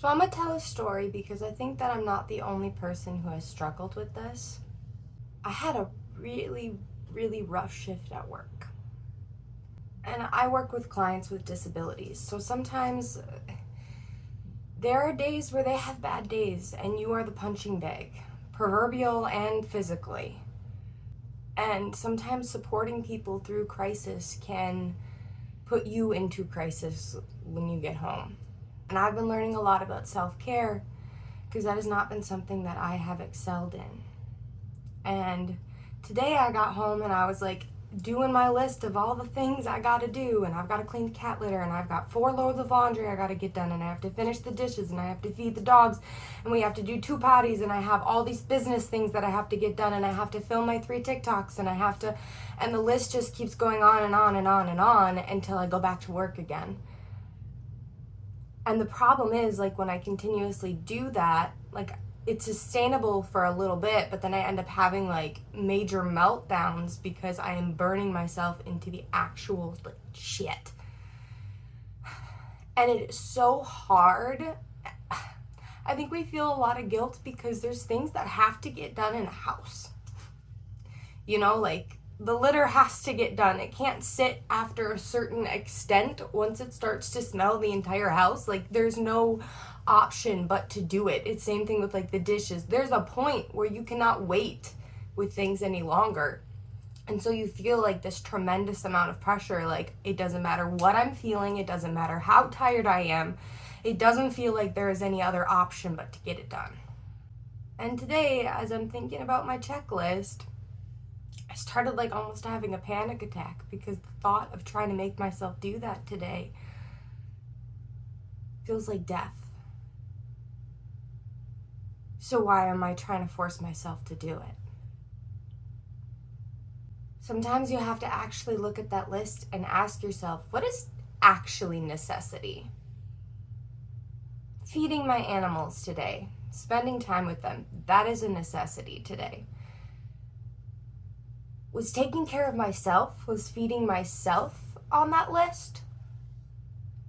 So I'm gonna tell a story because I think that I'm not the only person who has struggled with this. I had a really rough shift at work. And I work with clients with disabilities. So sometimes there are days where they have bad days and you are the punching bag, proverbial and physically. And sometimes supporting people through crisis can put you into crisis when you get home. And I've been learning a lot about self-care because that has not been something that I have excelled in. And today I got home and I was like doing my list of all the things I gotta do, and I've gotta clean the cat litter, and I've got 4 loads of laundry I gotta get done, and I have to finish the dishes, and I have to feed the dogs, and we have to do 2 potties, and I have all these business things that I have to get done, and I have to film my 3 TikToks, and the list just keeps going on and on and on and on until I go back to work again. And the problem is, like, when I continuously do that, like, it's sustainable for a little bit, but then I end up having like major meltdowns because I am burning myself into the actual like shit. And it is so hard. I think we feel a lot of guilt because there's things that have to get done in a house. You know, like the litter has to get done. It can't sit after a certain extent. Once it starts to smell the entire house, like there's no option but to do it. It's same thing with like the dishes. There's a point where you cannot wait with things any longer. And so you feel like this tremendous amount of pressure. Like it doesn't matter what I'm feeling. It doesn't matter how tired I am. It doesn't feel like there is any other option but to get it done. And today, as I'm thinking about my checklist, I started like almost having a panic attack because the thought of trying to make myself do that today feels like death. So why am I trying to force myself to do it? Sometimes you have to actually look at that list and ask yourself, what is actually necessity? Feeding my animals today, spending time with them, that is a necessity today. Was taking care of myself, was feeding myself on that list?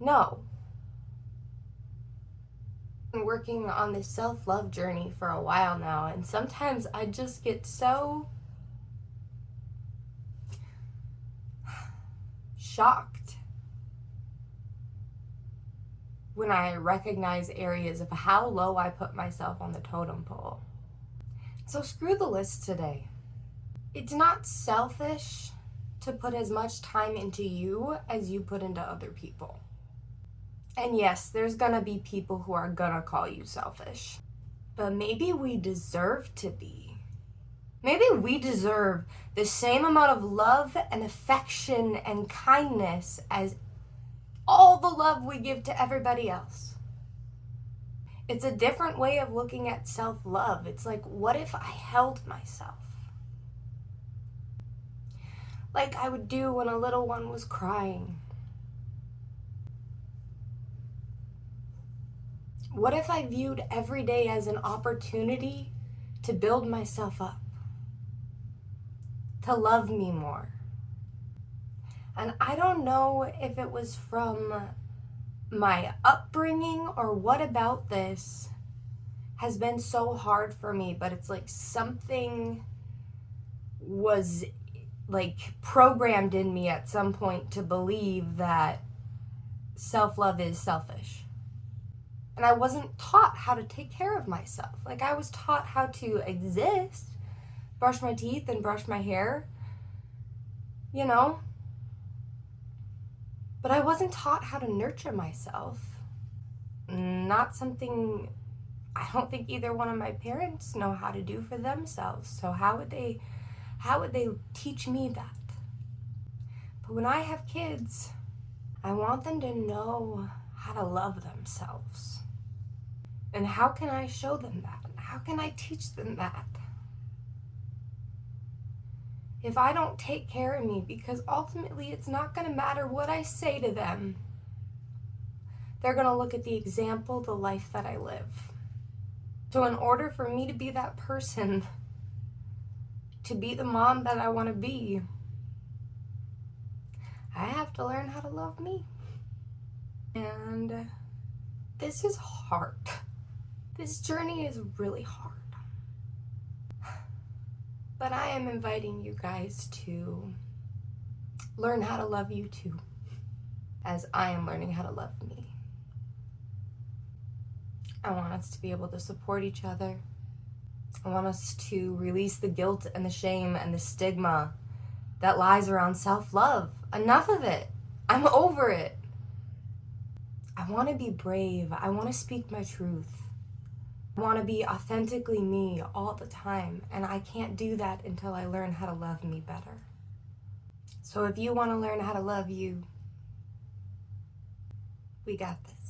No. I've been working on this self-love journey for a while now, and sometimes I just get so shocked when I recognize areas of how low I put myself on the totem pole. So screw the list today. It's not selfish to put as much time into you as you put into other people. And yes, there's gonna be people who are gonna call you selfish. But maybe we deserve to be. Maybe we deserve the same amount of love and affection and kindness as all the love we give to everybody else. It's a different way of looking at self-love. It's like, what if I held myself? Like I would do when a little one was crying. What if I viewed every day as an opportunity to build myself up, to love me more? And I don't know if it was from my upbringing or what about this has been so hard for me, but it's like something was like programmed in me at some point to believe that self-love is selfish. And I wasn't taught how to take care of myself. Like I was taught how to exist, brush my teeth and brush my hair, you know? But I wasn't taught how to nurture myself. Not something I don't think either one of my parents know how to do for themselves. So how would they teach me that? But when I have kids, I want them to know how to love themselves. And how can I show them that? How can I teach them that? If I don't take care of me, because ultimately it's not going to matter what I say to them. They're going to look at the example, the life that I live. So in order for me to be that person, to be the mom that I want to be, I have to learn how to love me. And This is hard. This journey is really hard. But I am inviting you guys to learn how to love you too, as I am learning how to love me. I want us to be able to support each other. I want us to release the guilt and the shame and the stigma that lies around self-love. Enough of it. I'm over it. I want to be brave. I want to speak my truth. I want to be authentically me all the time, and I can't do that until I learn how to love me better. So if you want to learn how to love you, we got this.